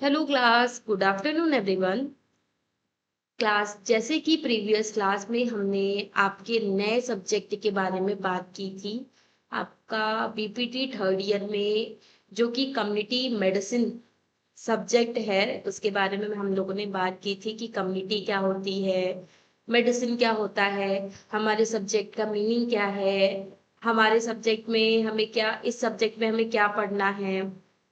Hello class, good afternoon everyone. Class, जैसे कि previous class में हमने आपके नए सब्जेक्ट के बारे में बात की थी। आपका बीपीटी थर्ड ईयर में जो कि कम्युनिटी मेडिसिन सब्जेक्ट है, उसके बारे में हम लोगों ने बात की थी कि कम्युनिटी क्या होती है, मेडिसिन क्या होता है, हमारे सब्जेक्ट का मीनिंग क्या है, हमारे सब्जेक्ट में हमें क्या, इस सब्जेक्ट में हमें क्या पढ़ना है,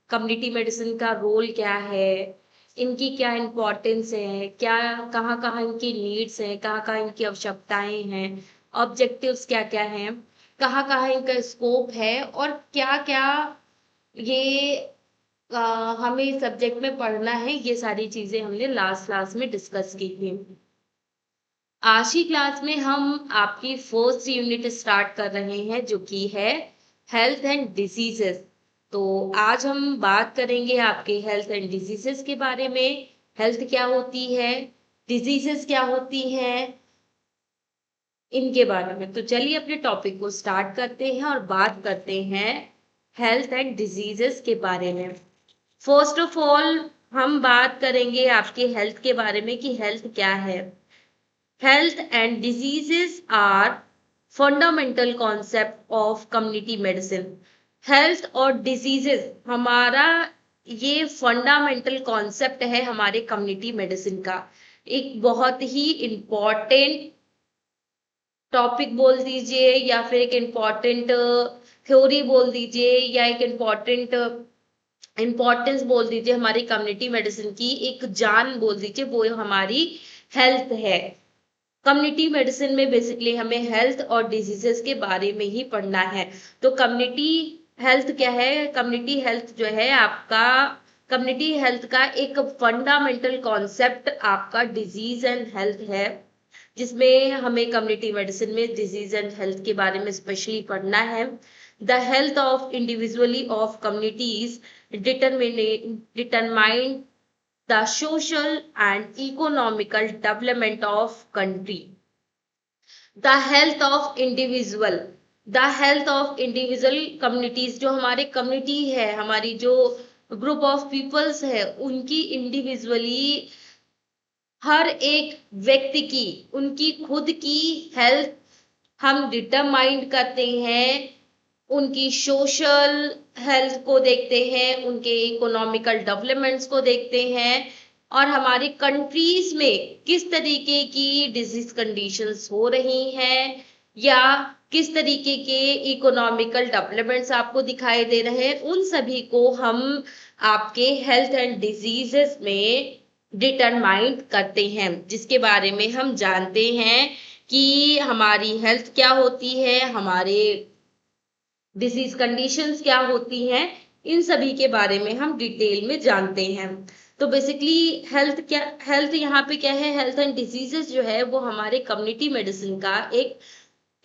कम्युनिटी मेडिसिन का रोल क्या है, इनकी क्या इम्पोर्टेंस है, क्या कहाँ कहाँ इनकी नीड्स हैं, कहाँ कहाँ इनकी आवश्यकताएं हैं, ऑब्जेक्टिव्स क्या क्या हैं, कहाँ कहाँ इनका स्कोप है और क्या क्या ये अ, हमें सब्जेक्ट में पढ़ना है। ये सारी चीजें हमने लास्ट क्लास में डिस्कस की थी। आज की क्लास में हम आपकी फर्स्ट यूनिट स्टार्ट कर रहे हैं जो कि है हेल्थ एंड डिजीजेस। तो आज हम बात करेंगे आपके हेल्थ एंड डिजीजेस के बारे में। हेल्थ क्या होती है, डिजीजेस क्या होती हैं, इनके बारे में। तो चलिए अपने टॉपिक को स्टार्ट करते हैं और बात करते हैं हेल्थ एंड डिजीजेस के बारे में। फर्स्ट ऑफ ऑल हम बात करेंगे आपके हेल्थ के बारे में कि हेल्थ क्या है। Health and diseases are fundamental concept of community medicine. Health और diseases हमारा ये फंडामेंटल कॉन्सेप्ट है हमारे कम्युनिटी मेडिसिन का। एक बहुत ही इम्पॉर्टेंट टॉपिक बोल दीजिए या फिर एक इम्पॉर्टेंट थ्योरी बोल दीजिए या एक इम्पॉर्टेंस बोल दीजिए। हमारी कम्युनिटी मेडिसिन की एक जान बोल दीजिए, वो हमारी हेल्थ है। कम्युनिटी मेडिसिन में बेसिकली हमें हेल्थ और डिजीजेस के बारे में ही पढ़ना है। तो कम्युनिटी हेल्थ क्या है? कम्युनिटी हेल्थ जो है आपका, कम्युनिटी हेल्थ का एक फंडामेंटल कॉन्सेप्ट आपका डिजीज एंड हेल्थ है, जिसमें हमें कम्युनिटी मेडिसिन में डिजीज एंड हेल्थ के बारे में स्पेशली पढ़ना है। The health of individually of communities determine the social and economical development of country. The health of individual, the health of individual communities, जो हमारे कम्युनिटी है, हमारी जो ग्रुप ऑफ पीपल्स है, उनकी इंडिविजुअली हर एक व्यक्ति की, उनकी खुद की हेल्थ हम डिटरमाइंड करते हैं। उनकी सोशल हेल्थ को देखते हैं, उनके इकोनॉमिकल डेवलपमेंट्स को देखते हैं और हमारी कंट्रीज में किस तरीके की डिजीज कंडीशंस हो रही हैं या किस तरीके के इकोनॉमिकल डेवलपमेंट्स आपको दिखाई दे रहे हैं, उन सभी को हम आपके हेल्थ एंड डिजीजेस में डिटरमाइन करते हैं, जिसके बारे में हम जानते हैं कि हमारी हेल्थ क्या होती है, हमारे डिसीज कंडीशंस क्या होती हैं, इन सभी के बारे में हम डिटेल में जानते हैं। तो बेसिकली हेल्थ क्या, हेल्थ यहाँ पे क्या है, हेल्थ एंड डिजीजेस जो है वो हमारे कम्युनिटी मेडिसिन का एक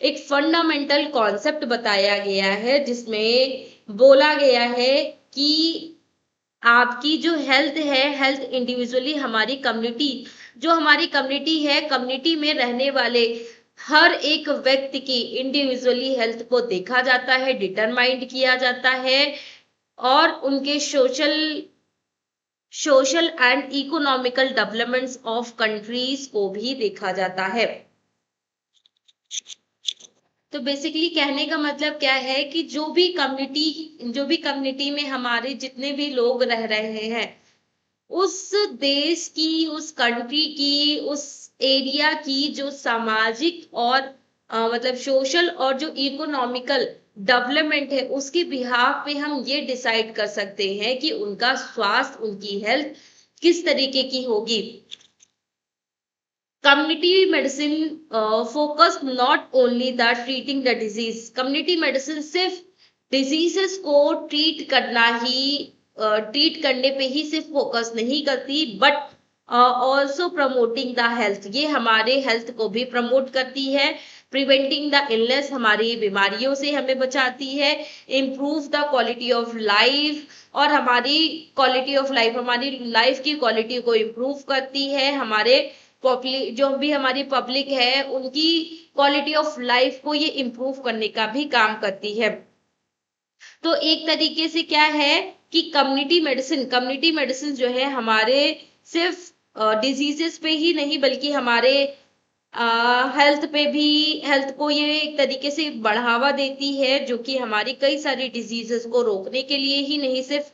एक फंडामेंटल कॉन्सेप्ट बताया गया है, जिसमें बोला गया है कि आपकी जो हेल्थ है, हेल्थ इंडिविजुअली हमारी कम्युनिटी, जो हमारी कम्युनिटी है, कम्युनिटी में रहने वाले हर एक व्यक्ति की इंडिविजुअली हेल्थ को देखा जाता है, डिटरमाइंड किया जाता है और उनके social and economical developments of countries को भी देखा जाता है। तो बेसिकली कहने का मतलब क्या है कि जो भी कम्युनिटी में हमारे जितने भी लोग रह रहे हैं, उस देश की, उस कंट्री की, उस एरिया की जो सामाजिक और मतलब सोशल और जो इकोनॉमिकल डेवलपमेंट है, उसके बिहाफ पे हम ये डिसाइड कर सकते हैं कि उनका स्वास्थ्य, उनकी हेल्थ किस तरीके की होगी। Community medicine focus not only the treating the disease. Community medicine सिर्फ डिजीजेस को ट्रीट करने पे ही सिर्फ फोकस नहीं करती, but also promoting the health. ये हमारे हेल्थ को भी प्रमोट करती है। प्रिवेंटिंग द इलनेस, हमारी बीमारियों से हमें बचाती है। Improve the quality of life, और हमारी क्वालिटी ऑफ लाइफ, हमारी लाइफ की क्वालिटी को इम्प्रूव करती है। हमारे जो भी हमारी पब्लिक है, उनकी क्वालिटी ऑफ लाइफ को ये इम्प्रूव करने का भी काम करती है। तो एक तरीके से क्या है कि कम्युनिटी मेडिसिन जो है हमारे सिर्फ डिजीजेस पे ही नहीं बल्कि हमारे हेल्थ पे भी, हेल्थ को ये एक तरीके से बढ़ावा देती है, जो कि हमारी कई सारी डिजीजेस को रोकने के लिए ही नहीं सिर्फ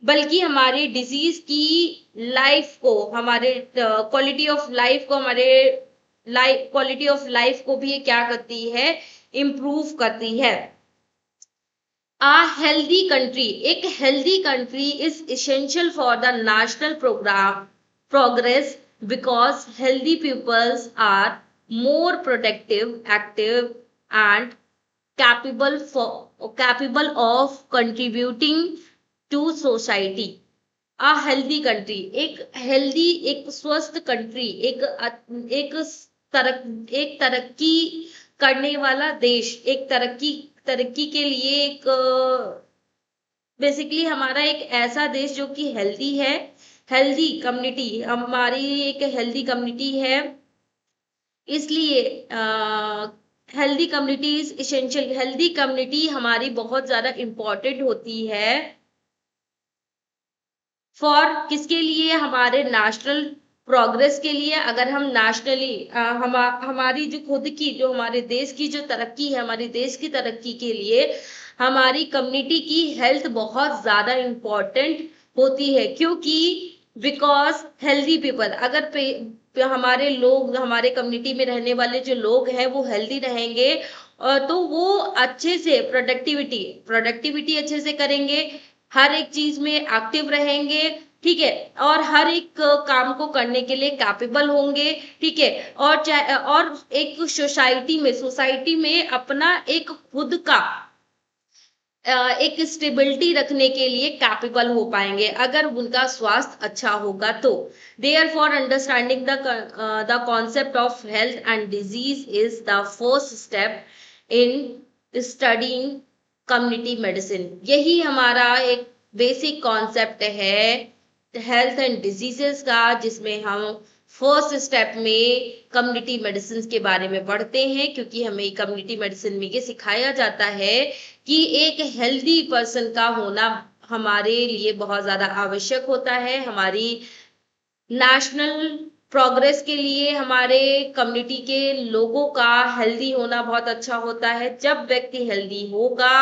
बल्कि हमारे डिजीज की लाइफ को, हमारे क्वालिटी ऑफ लाइफ को, हमारे लाइफ क्वालिटी ऑफ लाइफ को भी ये क्या करती है, इम्प्रूव करती है। एक healthy country is essential for the national program progress because healthy peoples are more productive, active, and capable of contributing to society. A healthy country, एक स्वस्थ कंट्री, एक एक तरक्की करने वाला देश, एक तरक्की के लिए एक बेसिकली हमारा एक ऐसा देश जो कि हेल्दी है, हेल्दी कम्युनिटी, हमारी एक हेल्दी कम्युनिटी है, इसलिए healthy community is essential. Healthy community हमारी बहुत ज्यादा इम्पोर्टेंट होती है फॉर किसके लिए, हमारे नेशनल प्रोग्रेस के लिए। अगर हम नेशनली हमारी जो खुद की, जो हमारे देश की जो तरक्की है, हमारे देश की तरक्की के लिए हमारी कम्युनिटी की हेल्थ बहुत ज्यादा इम्पोर्टेंट होती है, क्योंकि बिकॉज हेल्दी पीपल, अगर हमारे लोग, हमारे कम्युनिटी में रहने वाले जो लोग हैं वो हेल्दी रहेंगे तो वो अच्छे से प्रोडक्टिविटी अच्छे से करेंगे, हर एक चीज में एक्टिव रहेंगे, ठीक है, और हर एक काम को करने के लिए कैपेबल होंगे, ठीक है, और एक सोसाइटी में अपना एक खुद का एक स्टेबिलिटी रखने के लिए कैपेबल हो पाएंगे अगर उनका स्वास्थ्य अच्छा होगा तो। Therefore understanding the concept of health and disease is the first step in studying community medicine. यही हमारा एक बेसिक कॉन्सेप्ट है हेल्थ एंड डिजीजेस का, जिसमें हम फर्स्ट स्टेप में कम्युनिटी मेडिसिन के बारे में पढ़ते हैं, क्योंकि हमें कम्युनिटी मेडिसिन में ये सिखाया जाता है कि एक हेल्दी पर्सन का होना हमारे लिए बहुत ज्यादा आवश्यक होता है, हमारी नेशनल प्रोग्रेस के लिए हमारे कम्युनिटी के लोगों का हेल्दी होना बहुत अच्छा होता है। जब व्यक्ति हेल्दी होगा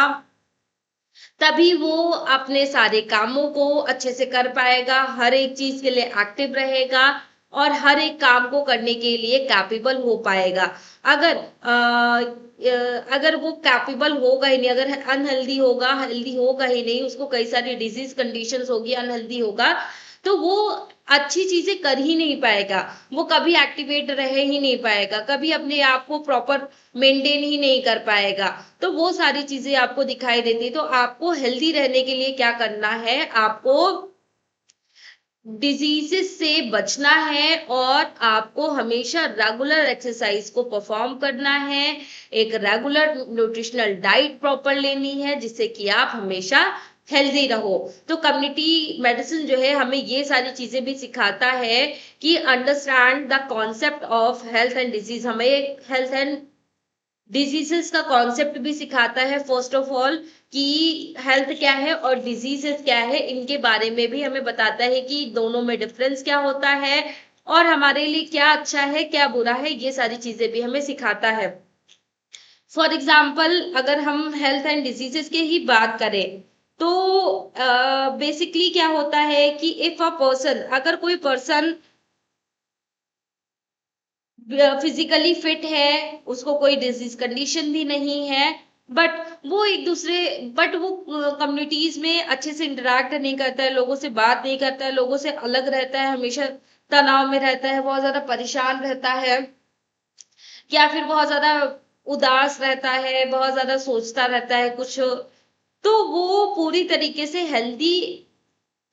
तभी वो अपने सारे कामों को अच्छे से कर पाएगा, हर एक चीज के लिए एक्टिव रहेगा और हर एक काम को करने के लिए कैपेबल हो पाएगा। अगर वो कैपेबल होगा ही नहीं, अगर अनहेल्दी होगा, हेल्दी होगा ही नहीं, उसको कई सारी डिजीज कंडीशंस होगी, अनहेल्दी होगा तो वो अच्छी चीजें कर ही नहीं पाएगा, वो कभी एक्टिवेट रह ही नहीं पाएगा, कभी अपने आप को प्रॉपर मेंटेन ही नहीं कर पाएगा, तो वो सारी चीजें आपको दिखाई देती। तो आपको हेल्दी रहने के लिए क्या करना है, आपको डिजीजेस से बचना है और आपको हमेशा रेगुलर एक्सरसाइज को परफॉर्म करना है, एक रेगुलर न्यूट्रिशनल डाइट प्रॉपर लेनी है, जिससे कि आप हमेशा हेल्दी रहो। तो कम्युनिटी मेडिसिन जो है हमें ये सारी चीजें भी सिखाता है कि understand the concept of health and disease, हमें हेल्थ एंड डिजीजेस का कॉन्सेप्ट भी सिखाता है फर्स्ट ऑफ ऑल कि हेल्थ क्या है और डिजीजेस क्या है, इनके बारे में भी हमें बताता है कि दोनों में डिफरेंस क्या होता है और हमारे लिए क्या अच्छा है क्या बुरा है, ये सारी चीजें भी हमें सिखाता है। फॉर एग्जाम्पल अगर हम हेल्थ एंड डिजीजेस के ही बात करें तो बेसिकली क्या होता है कि इफ अ पर्सन, अगर कोई पर्सन फिजिकली फिट है, उसको कोई डिजीज कंडीशन भी नहीं है, बट बट वो कम्युनिटीज में अच्छे से इंटरेक्ट नहीं करता है, लोगों से बात नहीं करता है, लोगों से अलग रहता है, हमेशा तनाव में रहता है, बहुत ज्यादा परेशान रहता है, या फिर बहुत ज्यादा उदास रहता है, बहुत ज्यादा सोचता रहता है कुछ, तो वो पूरी तरीके से हेल्दी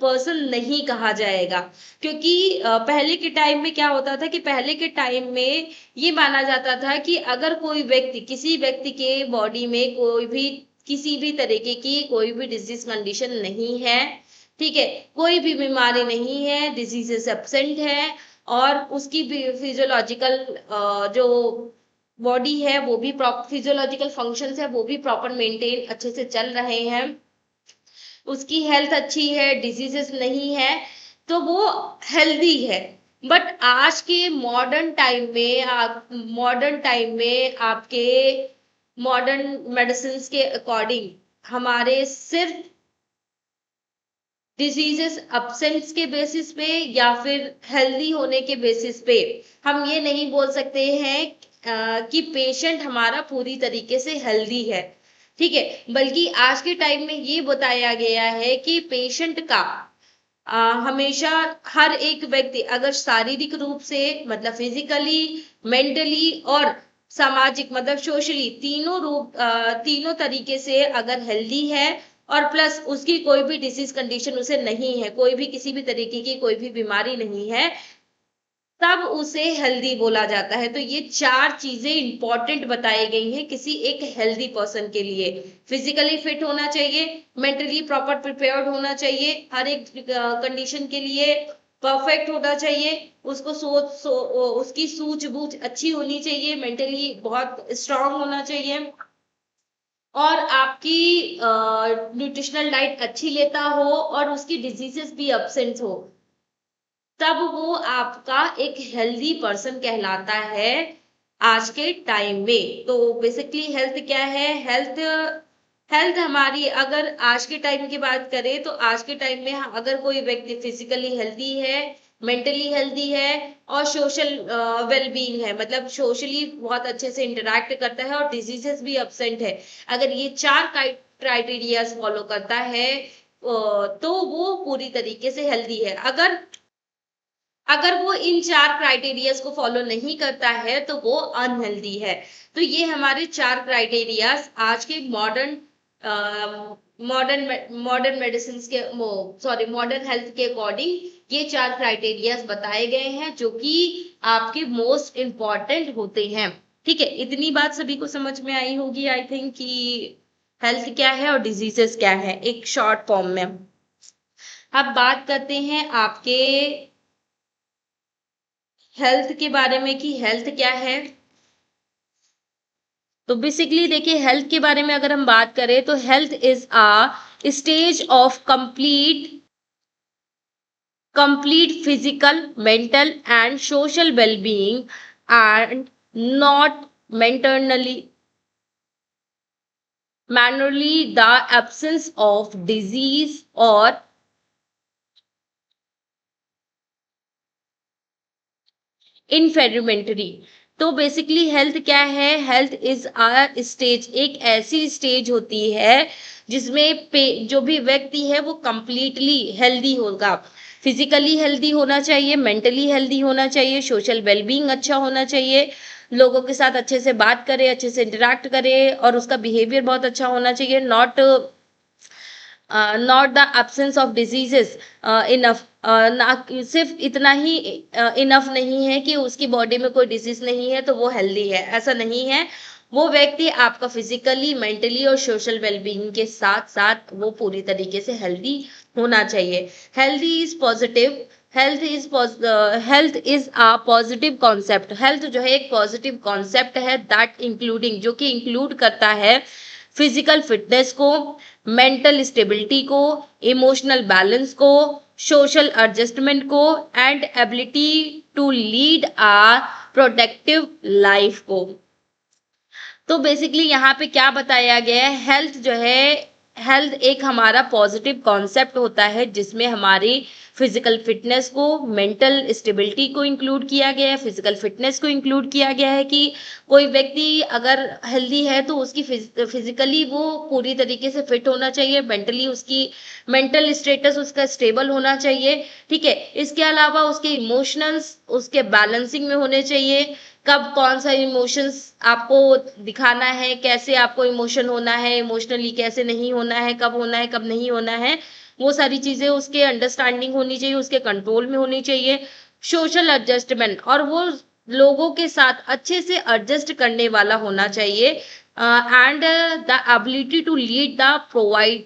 पर्सन नहीं कहा जाएगा। क्योंकि पहले के टाइम में क्या होता था कि पहले के टाइम में ये माना जाता था कि अगर कोई व्यक्ति, किसी व्यक्ति के बॉडी में कोई भी किसी भी तरीके की कोई भी डिजीज कंडीशन नहीं है, ठीक है, कोई भी बीमारी नहीं है, डिजीजेस एब्सेंट है और उसकी फिजियोलॉजिकल जो बॉडी है वो भी प्रॉपर, फिजियोलॉजिकल फंक्शंस है वो भी प्रॉपर मेंटेन अच्छे से चल रहे हैं, उसकी हेल्थ अच्छी है, डिजीजेस नहीं है, तो वो हेल्दी है। बट आज के मॉडर्न टाइम में आपके मॉडर्न मेडिसिन के अकॉर्डिंग हमारे सिर्फ डिजीजेस अब्सेंस के बेसिस पे या फिर हेल्दी होने के बेसिस पे हम ये नहीं बोल सकते हैं कि पेशेंट हमारा पूरी तरीके से हेल्दी है, ठीक है। बल्कि आज के टाइम में ये बताया गया है कि पेशेंट का हमेशा हर एक व्यक्ति अगर शारीरिक रूप से मतलब फिजिकली, मेंटली और सामाजिक मतलब सोशली तीनों तरीके से अगर हेल्दी है और प्लस उसकी कोई भी डिसीज कंडीशन उसे नहीं है, कोई भी किसी भी तरीके की कोई भी बीमारी नहीं है, तब उसे हेल्दी बोला जाता है। तो ये चार चीजें इंपॉर्टेंट बताई गई हैं किसी एक हेल्दी पर्सन के लिए। फिजिकली फिट होना चाहिए, मेंटली प्रॉपर प्रिपेयर्ड होना चाहिए, हर एक कंडीशन के लिए परफेक्ट होना चाहिए, उसको उसकी सूझबूझ अच्छी होनी चाहिए, मेंटली बहुत स्ट्रांग होना चाहिए, और आपकी न्यूट्रिशनल डाइट अच्छी लेता हो और उसकी डिजीजेस भी अब्सेंट हो, तब वो आपका एक हेल्दी पर्सन कहलाता है आज के टाइम में। तो बेसिकली हेल्थ क्या है? हेल्थ हेल्थ हमारी, अगर आज के टाइम की बात करें तो आज के टाइम में अगर कोई व्यक्ति फिजिकली हेल्दी है, मेंटली हेल्दी है और सोशल वेलबींग है, मतलब सोशली बहुत अच्छे से इंटरेक्ट करता है और डिजीजेस भी अब्सेंट है, अगर ये चार क्राइटेरियाज फॉलो करता है तो वो पूरी तरीके से हेल्दी है। अगर अगर वो इन चार क्राइटेरियाज को फॉलो नहीं करता है तो वो अनहेल्दी है। तो ये हमारे चार क्राइटेरियाज आज के मॉडर्न मेडिसिन के सॉरी मॉडर्न हेल्थ के अकॉर्डिंग ये चार क्राइटेरियाज बताए गए हैं जो कि आपके मोस्ट इम्पॉर्टेंट होते हैं, ठीक है। इतनी बात सभी को समझ में आई होगी आई थिंक कि हेल्थ क्या है और डिजीजेस क्या है एक शॉर्ट फॉर्म में। अब बात करते हैं आपके हेल्थ के बारे में कि हेल्थ क्या है। तो बेसिकली देखिए हेल्थ के बारे में अगर हम बात करें तो health is a stage of complete physical, mental and social wellbeing and not mentally manually the absence of disease or infirmity. तो बेसिकली हेल्थ क्या है? हेल्थ इज अ स्टेज, एक ऐसी स्टेज होती है जिसमें जो भी व्यक्ति है वो कंप्लीटली हेल्दी होगा, फिजिकली हेल्दी होना चाहिए, मेंटली हेल्दी होना चाहिए, सोशल वेलबींग अच्छा होना चाहिए, लोगों के साथ अच्छे से बात करे, अच्छे से इंटरेक्ट करे और उसका बिहेवियर बहुत अच्छा होना चाहिए, not the absence of diseases enough. ना सिर्फ इतना ही इनफ नहीं है कि उसकी बॉडी में कोई डिजीज नहीं है तो वो हेल्दी है, ऐसा नहीं है। वो व्यक्ति आपका फिजिकली, मेंटली और सोशल वेलबींग के साथ साथ वो पूरी तरीके से हेल्दी होना चाहिए। Healthy is positive, health is a positive concept. Health जो है एक पॉजिटिव कॉन्सेप्ट है दैट इंक्लूडिंग, जो कि इंक्लूड करता है फिजिकल फिटनेस को, मेंटल स्टेबिलिटी को, इमोशनल बैलेंस को, सोशल एडजस्टमेंट को and ability to lead a productive life को। तो बेसिकली यहाँ पे क्या बताया गया है? हेल्थ जो है, हेल्थ एक हमारा पॉजिटिव कॉन्सेप्ट होता है जिसमें हमारी फिजिकल फिटनेस को, मेंटल स्टेबिलिटी को इंक्लूड किया गया है, फिजिकल फिटनेस को इंक्लूड किया गया है कि कोई व्यक्ति अगर हेल्दी है तो उसकी फिजिकली वो पूरी तरीके से फिट होना चाहिए, मेंटली उसकी मेंटल स्टेटस उसका स्टेबल होना चाहिए, ठीक है। इसके अलावा उसके इमोशंस उसके बैलेंसिंग में होने चाहिए, कब कौन सा इमोशंस आपको दिखाना है, कैसे आपको इमोशन होना है, इमोशनली कैसे नहीं होना है, कब होना है कब नहीं होना है, वो सारी चीजें उसके अंडरस्टैंडिंग होनी चाहिए, उसके कंट्रोल में होनी चाहिए। सोशल एडजस्टमेंट, और वो लोगों के साथ अच्छे से एडजस्ट करने वाला होना चाहिए, and the ability to lead the provide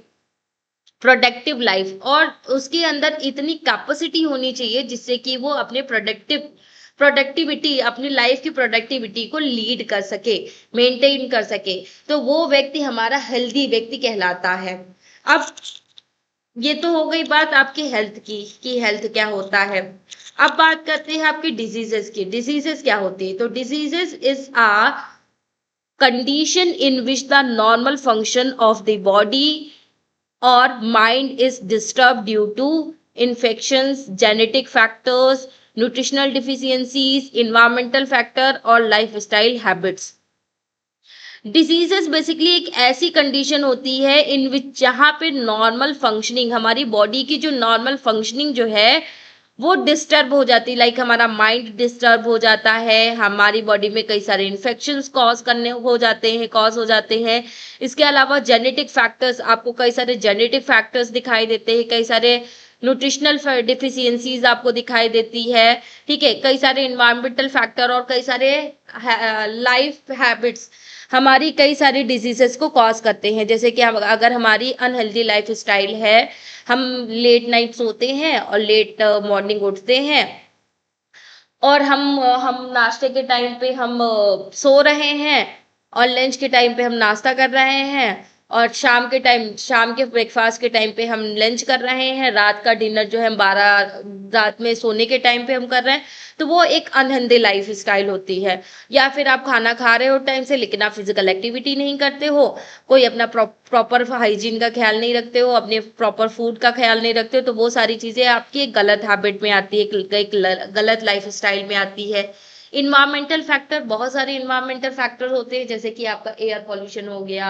productive life, और उसके अंदर इतनी कैपेसिटी होनी चाहिए जिससे कि वो अपने प्रोडक्टिविटी, अपनी लाइफ की प्रोडक्टिविटी को लीड कर सके, मेंटेन कर सके, तो वो व्यक्ति हमारा हेल्दी व्यक्ति कहलाता है। अब ये तो हो गई बात आपकी हेल्थ की कि हेल्थ क्या होता है। अब बात करते हैं आपकी डिजीजेस की। डिजीजेस क्या होती है? तो diseases is a condition in which the normal function of the body or mind is disturbed due to infections, genetic factors, nutritional deficiencies, environmental factor or lifestyle habits. Diseases basically एक ऐसी condition होती है इन विच जहाँ पे normal functioning, हमारी body की जो normal functioning जो है वो डिस्टर्ब हो जाती है। लाइक हमारा माइंड डिस्टर्ब हो जाता है, हमारी बॉडी में कई सारे इन्फेक्शंस कॉज हो जाते हैं। इसके अलावा जेनेटिक फैक्टर्स, आपको कई सारे जेनेटिक फैक्टर्स दिखाई देते हैं, कई सारे न्यूट्रिशनल डिफिशियंसीज आपको दिखाई देती है। ठीक है, कई सारे इन्वायरमेंटल फैक्टर और कई सारे लाइफ हैबिट्स हमारी कई सारी डिजीजेस को कॉज करते हैं। जैसे कि हम अगर हमारी अनहेल्दी लाइफ स्टाइल है, हम लेट नाइट सोते हैं और लेट मॉर्निंग उठते हैं, और हम नाश्ते के टाइम पे हम सो रहे हैं, और लंच के टाइम पे हम नाश्ता कर रहे हैं, और शाम के ब्रेकफास्ट के टाइम पे हम लंच कर रहे हैं, रात का डिनर जो है हम 12 रात में सोने के टाइम पे हम कर रहे हैं, तो वो एक अनहेल्दी लाइफ स्टाइल होती है। या फिर आप खाना खा रहे हो टाइम से लेकिन आप फिजिकल एक्टिविटी नहीं करते हो, कोई अपना प्रॉपर हाइजीन का ख्याल नहीं रखते हो, अपने प्रॉपर फूड का ख्याल नहीं रखते हो, तो वो सारी चीजें आपकी एक गलत हैबिट में आती है, एक गलत लाइफ स्टाइल में आती है। इन्वायरमेंटल फैक्टर, बहुत सारे इन्वायरमेंटल फैक्टर होते हैं, जैसे कि आपका एयर पॉल्यूशन हो गया,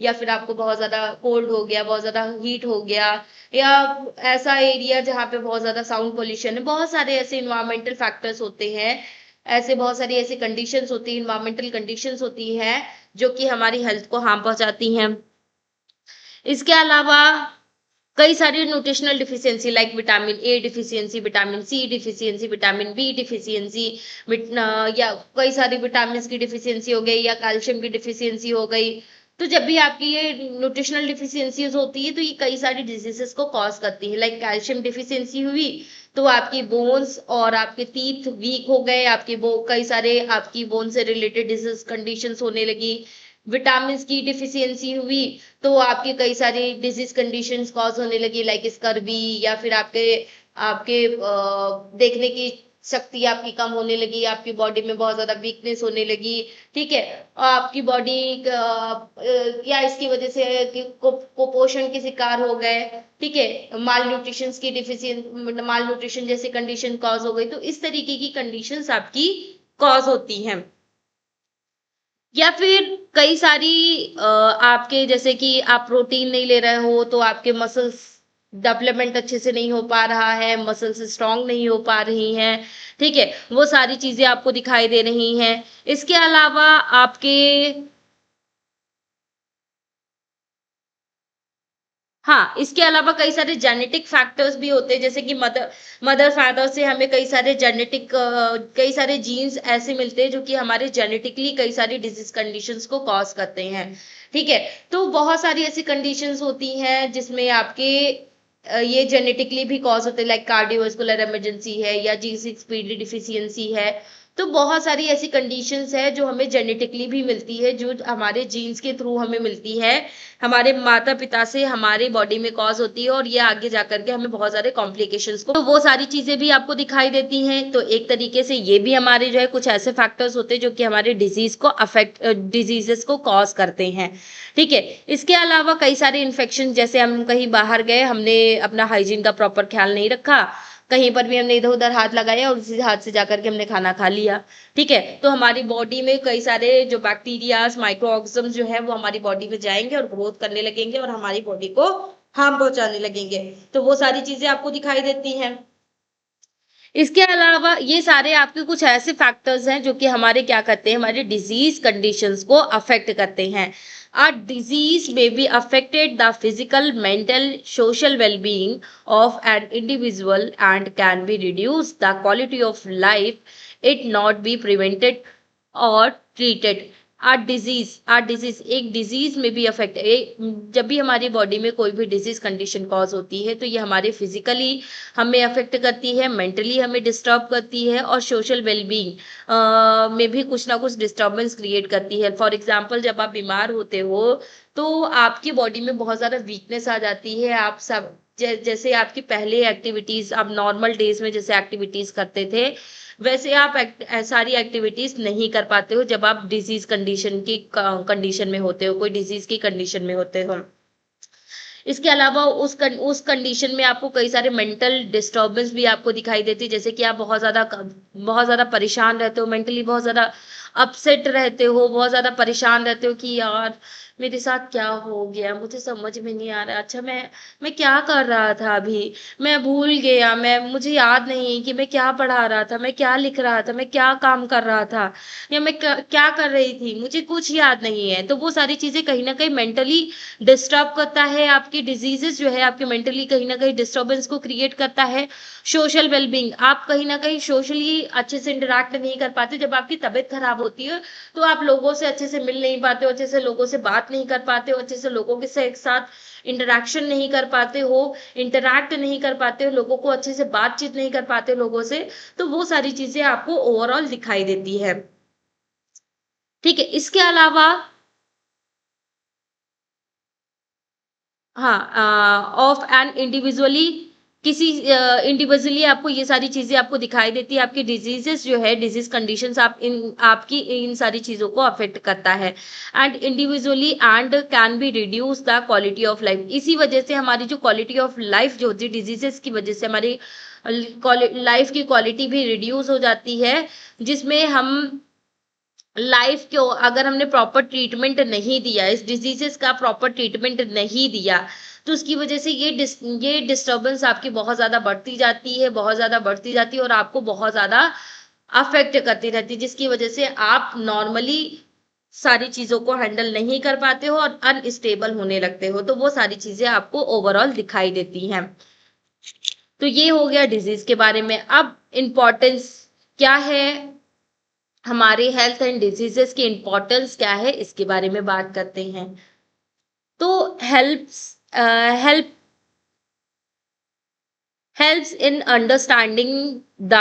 या फिर आपको बहुत ज्यादा कोल्ड हो गया, बहुत ज्यादा हीट हो गया, या ऐसा एरिया जहाँ पे बहुत ज्यादा साउंड पोल्यूशन है। बहुत सारे ऐसे इन्वायरमेंटल फैक्टर्स होते हैं, ऐसे बहुत सारी ऐसी कंडीशंस होती है, इन्वायरमेंटल कंडीशंस होती है जो कि हमारी हेल्थ को हार्म पहुंचाती हैं। इसके अलावा कई सारी nutritional deficiency like vitamin A deficiency, vitamin C deficiency, vitamin B deficiency, या कई सारी विटामिन की डिफिशियंसी हो गई, या कैल्शियम की डिफिशियंसी हो गई। तो जब भी आपकी ये न्यूट्रिशनल डिफिशियंसीज होती है तो ये कई सारी डिजीजेस को कॉज करती है। लाइक कैल्शियम डिफिशियंसी हुई तो आपकी बोन्स और आपके टीथ वीक हो गए, कई सारे आपकी बोन से रिलेटेड डिजीज कंडीशंस होने लगी। विटामिन की डिफिशियंसी हुई तो आपकी कई सारी डिजीज कंडीशंस कॉज होने लगी, लाइक स्कर्वी, या फिर आपके आपके देखने की शक्ति आपकी कम होने लगी, आपकी बॉडी में बहुत ज्यादा वीकनेस होने लगी। ठीक है, और आपकी बॉडी या इसकी वजह से कुपोषण के शिकार हो गए। ठीक है, माल न्यूट्रिशन जैसी कंडीशन कॉज हो गई। तो इस तरीके की कंडीशंस आपकी कॉज होती हैं। या फिर कई सारी आपके जैसे कि आप प्रोटीन नहीं ले रहे हो तो आपके मसल्स डेवलपमेंट अच्छे से नहीं हो पा रहा है, मसल्स स्ट्रांग नहीं हो पा रही हैं। ठीक है, वो सारी चीजें आपको दिखाई दे रही हैं। इसके अलावा आपके हाँ, इसके अलावा कई सारे जेनेटिक फैक्टर्स भी होते हैं, जैसे कि मदर फादर से हमें कई सारे जीन्स ऐसे मिलते हैं जो कि हमारे जेनेटिकली कई सारी डिजीज कंडीशंस को कॉज करते हैं। ठीक है, तो बहुत सारी ऐसी कंडीशंस होती हैं जिसमें आपके ये जेनेटिकली भी कॉज होते हैं, लाइक कार्डियोवास्कुलर इमरजेंसी है, या G6PD डिफिशियंसी है। तो बहुत सारी ऐसी कंडीशंस है जो हमें जेनेटिकली भी मिलती है, जो हमारे जीन्स के थ्रू हमें मिलती है, हमारे माता पिता से हमारे बॉडी में कॉज होती है, और ये आगे जाकर के हमें बहुत सारे कॉम्प्लिकेशंस को, तो वो सारी चीजें भी आपको दिखाई देती हैं। तो एक तरीके से ये भी हमारे जो है कुछ ऐसे फैक्टर्स होते हैं जो कि हमारे डिजीजेस को कॉज करते हैं। ठीक है, इसके अलावा कई सारे इन्फेक्शन, जैसे हम कहीं बाहर गए, हमने अपना हाइजीन का प्रॉपर ख्याल नहीं रखा, कहीं पर भी हमने इधर उधर हाथ लगाया और उसी हाथ से जाकर के हमने खाना खा लिया। ठीक है, तो हमारी बॉडी में कई सारे जो बैक्टीरियाज, माइक्रो ऑर्गेनिज्म जो है वो हमारी बॉडी में जाएंगे और ग्रोथ करने लगेंगे और हमारी बॉडी को हार्म पहुंचाने लगेंगे। तो वो सारी चीजें आपको दिखाई देती हैं। इसके अलावा ये सारे आपके कुछ ऐसे फैक्टर्स हैं जो कि हमारे क्या करते हैं, हमारे डिजीज कंडीशंस को अफेक्ट करते हैं। A disease may be affected the physical, mental, social well-being of an individual and can be reduce the quality of life. It not be prevented or treated. Or disease एक disease में भी affect, जब भी हमारी body में कोई भी disease condition cause होती है तो ये हमारे फिजिकली हमें अफेक्ट करती है, मेंटली हमें डिस्टर्ब करती है और सोशल वेलबींग में भी कुछ ना कुछ डिस्टर्बेंस क्रिएट करती है। फॉर एग्जाम्पल, जब आप बीमार होते हो तो आपकी बॉडी में बहुत ज्यादा वीकनेस आ जाती है। आप सब जैसे आपकी पहले एक्टिविटीज, आप नॉर्मल डेज में जैसे एक्टिविटीज करते थे वैसे आप सारी एक्टिविटीज नहीं कर पाते हो जब आप डिजीज कंडीशन में होते हो, कोई डिजीज की कंडीशन में होते हो। इसके अलावा उस कंडीशन में आपको कई सारे मेंटल डिस्टर्बेंस भी आपको दिखाई देती है, जैसे कि आप बहुत ज्यादा परेशान रहते हो, मेंटली बहुत ज्यादा अपसेट रहते हो, बहुत ज्यादा परेशान रहते हो कि यार मेरे साथ क्या हो गया, मुझे समझ में नहीं आ रहा। अच्छा, मैं क्या कर रहा था अभी, मैं भूल गया, मुझे याद नहीं कि मैं क्या पढ़ा रहा था, मैं क्या लिख रहा था, मैं क्या काम कर रहा था, या मैं क्या कर रही थी, मुझे कुछ याद नहीं है। तो वो सारी चीजें कहीं ना कहीं मेंटली डिस्टर्ब करता है। आपकी डिजीजेस जो है आपके मेंटली कहीं ना कहीं डिस्टर्बेंस को क्रिएट करता है। सोशल वेलबींग, आप कहीं ना कहीं सोशली अच्छे से इंटरेक्ट नहीं कर पाते। जब आपकी तबीयत खराब होती है तो आप लोगों से अच्छे से मिल नहीं पाते हो, अच्छे से लोगों से बात नहीं कर पाते हो, अच्छे से लोगों के से एक साथ इंटरेक्शन नहीं कर पाते हो, इंटरैक्ट नहीं कर पाते हो, लोगों को अच्छे से बातचीत नहीं कर पाते हो लोगों से। तो वो सारी चीजें आपको ओवरऑल दिखाई देती है। ठीक है, इसके अलावा हाँ, ऑफ एंड इंडिविजुअली, किसी इंडिविजुअली आपको ये सारी चीजें आपको दिखाई देती है। आपकी डिजीजेस जो है, डिजीज कंडीशंस आपकी इन सारी चीजों को अफेक्ट करता है। And individually and can be reduce the quality of life. इसी वजह से हमारी जो क्वालिटी ऑफ लाइफ जो होती है, डिजीजेस की वजह से हमारी लाइफ की क्वालिटी भी रिड्यूस हो जाती है, जिसमें हम लाइफ को, अगर हमने प्रॉपर ट्रीटमेंट नहीं दिया, इस डिजीजेस का प्रॉपर ट्रीटमेंट नहीं दिया, तो उसकी वजह से ये डिस्टर्बेंस आपकी बहुत ज्यादा बढ़ती जाती है, बहुत ज्यादा बढ़ती जाती है और आपको बहुत ज्यादा अफेक्ट करती रहती है, जिसकी वजह से आप नॉर्मली सारी चीजों को हैंडल नहीं कर पाते हो और अनस्टेबल होने लगते हो। तो वो सारी चीजें आपको ओवरऑल दिखाई देती हैं। तो ये हो गया डिजीज के बारे में। अब इम्पोर्टेंस क्या है, हमारे हेल्थ एंड डिजीजेस की इम्पोर्टेंस क्या है, इसके बारे में बात करते हैं। तो help helps in understanding the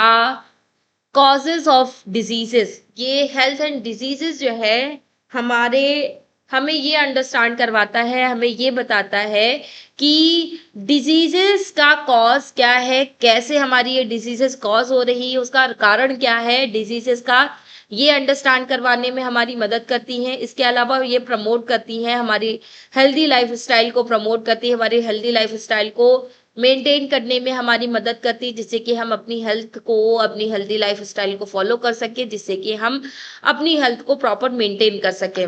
causes of diseases. ये हेल्थ एंड डिजीजेस जो है हमारे हमें ये अंडरस्टैंड करवाता है, हमें ये बताता है कि डिजीजेस का कॉज क्या है, कैसे हमारी ये डिजीजेस कॉज हो रही है, उसका कारण क्या है डिजीजेस का, ये अंडरस्टैंड करवाने में हमारी मदद करती हैं। इसके अलावा ये प्रमोट करती हैं हमारी हेल्दी लाइफ स्टाइल को, प्रमोट करती है हमारी हेल्दी लाइफ स्टाइल को मेंटेन करने में हमारी मदद करती है, जिससे कि हम अपनी हेल्थ को, अपनी हेल्दी लाइफ स्टाइल को फॉलो कर सके, जिससे कि हम अपनी हेल्थ को प्रॉपर मेंटेन कर सकें।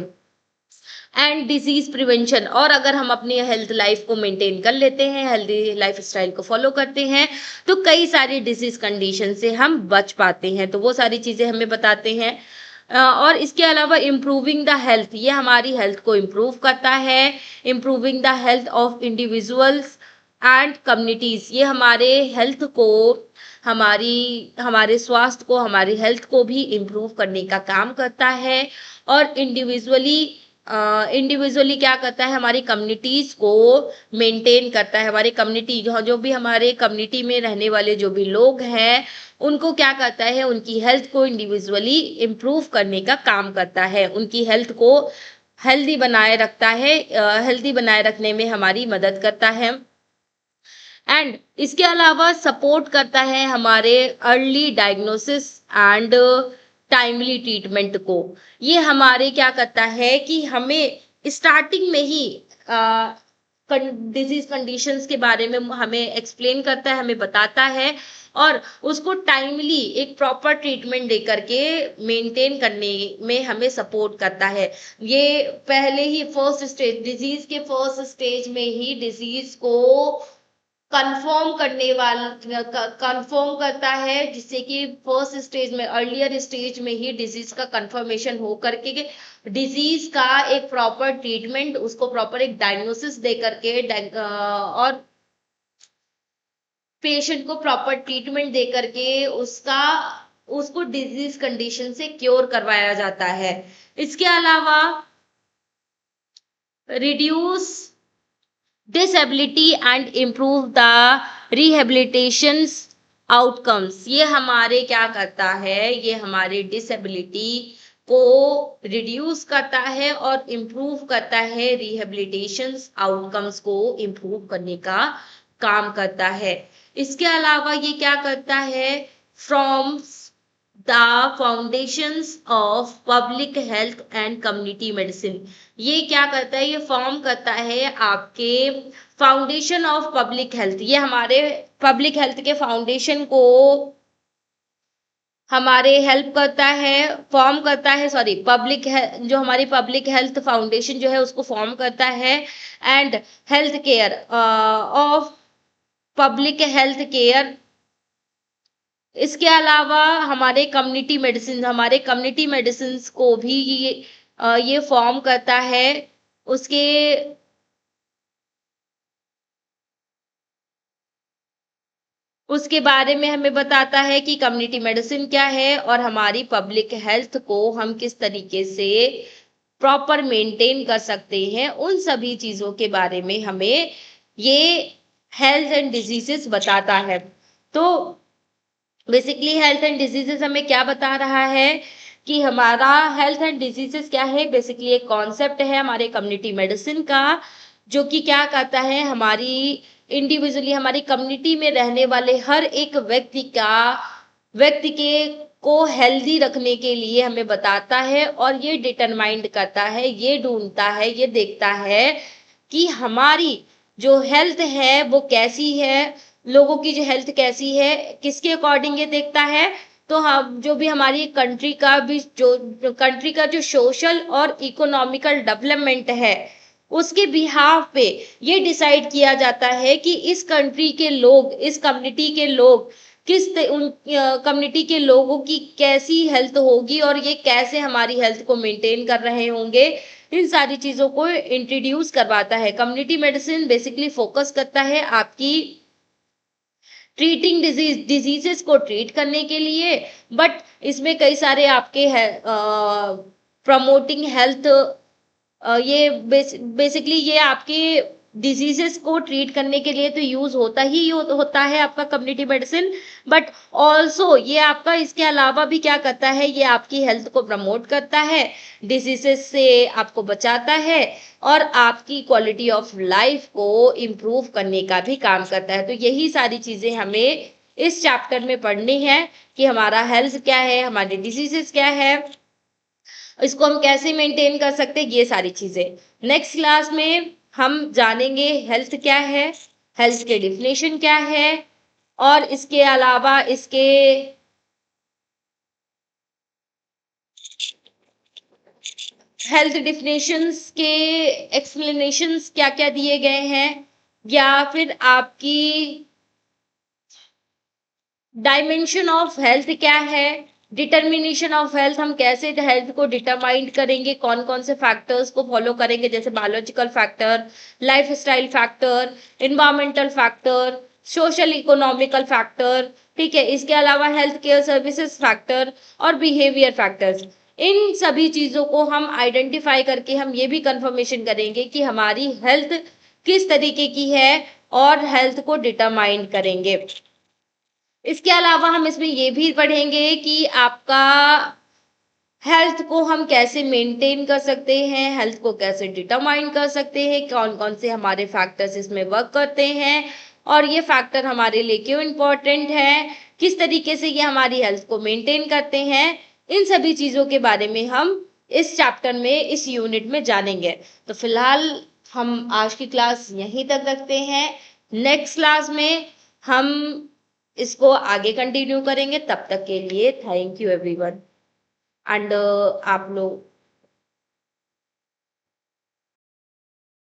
एंड डिजीज प्रिवेंशन, और अगर हम अपनी हेल्थ लाइफ को मेंटेन कर लेते हैं, हेल्दी लाइफ स्टाइल को फॉलो करते हैं, तो कई सारी डिजीज कंडीशन से हम बच पाते हैं। तो वो सारी चीजें हमें बताते हैं। और इसके अलावा इम्प्रूविंग द हेल्थ, ये हमारी हेल्थ को इम्प्रूव करता है। Improving the health of individuals and communities, ये हमारे हेल्थ को, हमारे स्वास्थ्य को, हमारी हेल्थ को भी इम्प्रूव करने का काम करता है। और इंडिविजुअली क्या करता है, हमारी कम्युनिटीज को मेंटेन करता है। हमारी कम्युनिटी जो भी हमारे कम्युनिटी में रहने वाले जो भी लोग हैं, उनको क्या करता है, उनकी हेल्थ को इंडिविजुअली इम्प्रूव करने का काम करता है, उनकी हेल्थ को हेल्दी बनाए रखता है, हेल्दी बनाए रखने में हमारी मदद करता है। एंड इसके अलावा सपोर्ट करता है हमारे early diagnosis and timely treatment को। ये हमारे क्या करता है कि हमें स्टार्टिंग में ही डिजीज कंडीशंस के बारे में हमें एक्सप्लेन करता है, हमें बताता है और उसको टाइमली एक प्रॉपर ट्रीटमेंट दे करके मेंटेन करने में हमें सपोर्ट करता है। ये पहले ही फर्स्ट स्टेज, डिजीज के फर्स्ट स्टेज में ही डिजीज को कंफर्म करता है, जिससे कि फर्स्ट स्टेज में, अर्लियर स्टेज में ही डिजीज का कंफर्मेशन हो करके डिजीज का एक प्रॉपर ट्रीटमेंट, उसको प्रॉपर एक डायग्नोसिस दे करके और पेशेंट को प्रॉपर ट्रीटमेंट दे करके उसका उसको डिजीज कंडीशन से क्योर करवाया जाता है। इसके अलावा reduce disability and improve the rehabilitation outcomes, ये हमारे क्या करता है, ये हमारे डिसेबिलिटी को रिड्यूस करता है और इम्प्रूव करता है, रिहेबिलिटेशन आउटकम्स को इम्प्रूव करने का काम करता है। इसके अलावा ये क्या करता है, from the foundations of public health and community medicine, ये क्या करता है, ये फॉर्म करता है आपके फाउंडेशन ऑफ पब्लिक हेल्थ, ये हमारे पब्लिक हेल्थ के फाउंडेशन को हमारे हेल्प करता है, फॉर्म करता है, सॉरी पब्लिक जो हमारी पब्लिक हेल्थ फाउंडेशन जो है उसको फॉर्म करता है, and health care of public health care. इसके अलावा हमारे कम्युनिटी मेडिसिन को भी ये फॉर्म करता है। उसके उसके बारे में हमें बताता है कि कम्युनिटी मेडिसिन क्या है और हमारी पब्लिक हेल्थ को हम किस तरीके से प्रॉपर मेंटेन कर सकते हैं, उन सभी चीजों के बारे में हमें ये हेल्थ एंड डिजीजेस बताता है। तो बेसिकली हेल्थ एंड डिजीजेस हमें क्या बता रहा है कि हमारा हेल्थ एंड डिजीजेस क्या है, बेसिकली एक कॉन्सेप्ट है हमारे कम्युनिटी मेडिसिन का, जो कि क्या कहता है, हमारी इंडिविजुअली हमारी कम्युनिटी में रहने वाले हर एक व्यक्ति के को हेल्दी रखने के लिए हमें बताता है, और ये डिटरमाइंड करता है, ये ढूंढता है, ये देखता है कि हमारी जो हेल्थ है वो कैसी है, लोगों की जो हेल्थ कैसी है, किसके अकॉर्डिंग ये देखता है। तो हम जो भी हमारी कंट्री का जो सोशल और इकोनॉमिकल डेवलपमेंट है, उसके बिहाफ पे ये डिसाइड किया जाता है कि इस कंट्री के लोग, इस कम्युनिटी के लोग उन कम्युनिटी के लोगों की कैसी हेल्थ होगी और ये कैसे हमारी हेल्थ को मेंटेन कर रहे होंगे, इन सारी चीजों को इंट्रोड्यूस करवाता है। कम्युनिटी मेडिसिन बेसिकली फोकस करता है आपकी ट्रीटिंग डिजीजेस को ट्रीट करने के लिए, बट इसमें कई सारे आपके प्रमोटिंग हेल्थ, ये बेसिकली ये आपके डिजीजेस को ट्रीट करने के लिए तो यूज होता है आपका कम्युनिटी मेडिसिन, बट ऑल्सो ये आपका इसके अलावा भी क्या करता है, ये आपकी हेल्थ को प्रमोट करता है, डिजीजेस से आपको बचाता है, और आपकी क्वालिटी ऑफ लाइफ को इम्प्रूव करने का भी काम करता है। तो यही सारी चीजें हमें इस चैप्टर में पढ़नी है कि हमारा हेल्थ क्या है, हमारे डिजीजेस क्या है, इसको हम कैसे मेंटेन कर सकते हैं, ये सारी चीजें नेक्स्ट क्लास में हम जानेंगे। हेल्थ क्या है, हेल्थ के डिफिनेशन क्या है, और इसके अलावा इसके हेल्थ डिफिनेशंस के एक्सप्लेनेशंस क्या क्या दिए गए हैं, या फिर आपकी डायमेंशन ऑफ हेल्थ क्या है, डिटर्मिनेशन ऑफ हेल्थ, हम कैसे हेल्थ को डिटरमाइन करेंगे, कौन कौन से फैक्टर्स को फॉलो करेंगे, जैसे biological factor, life style factor, environmental factor, social economical factor, ठीक है। इसके अलावा हेल्थ केयर सर्विसेज फैक्टर और बिहेवियर फैक्टर्स, इन सभी चीजों को हम आइडेंटिफाई करके हम ये भी कंफर्मेशन करेंगे कि हमारी हेल्थ किस तरीके की है और हेल्थ को डिटरमाइन करेंगे। इसके अलावा हम इसमें ये भी पढ़ेंगे कि आपका हेल्थ को हम कैसे मेंटेन कर सकते हैं, हेल्थ को कैसे डिटरमाइन कर सकते हैं, कौन कौन से हमारे फैक्टर्स इसमें वर्क करते हैं, और ये फैक्टर हमारे लिए क्यों इम्पोर्टेंट है, किस तरीके से ये हमारी हेल्थ को मेंटेन करते हैं, इन सभी चीज़ों के बारे में हम इस चैप्टर में, इस यूनिट में जानेंगे। तो फिलहाल हम आज की क्लास यहीं तक रखते हैं। नेक्स्ट क्लास में हम इसको आगे कंटिन्यू करेंगे। तब तक के लिए थैंक यू एवरीवन। एंड आप लोग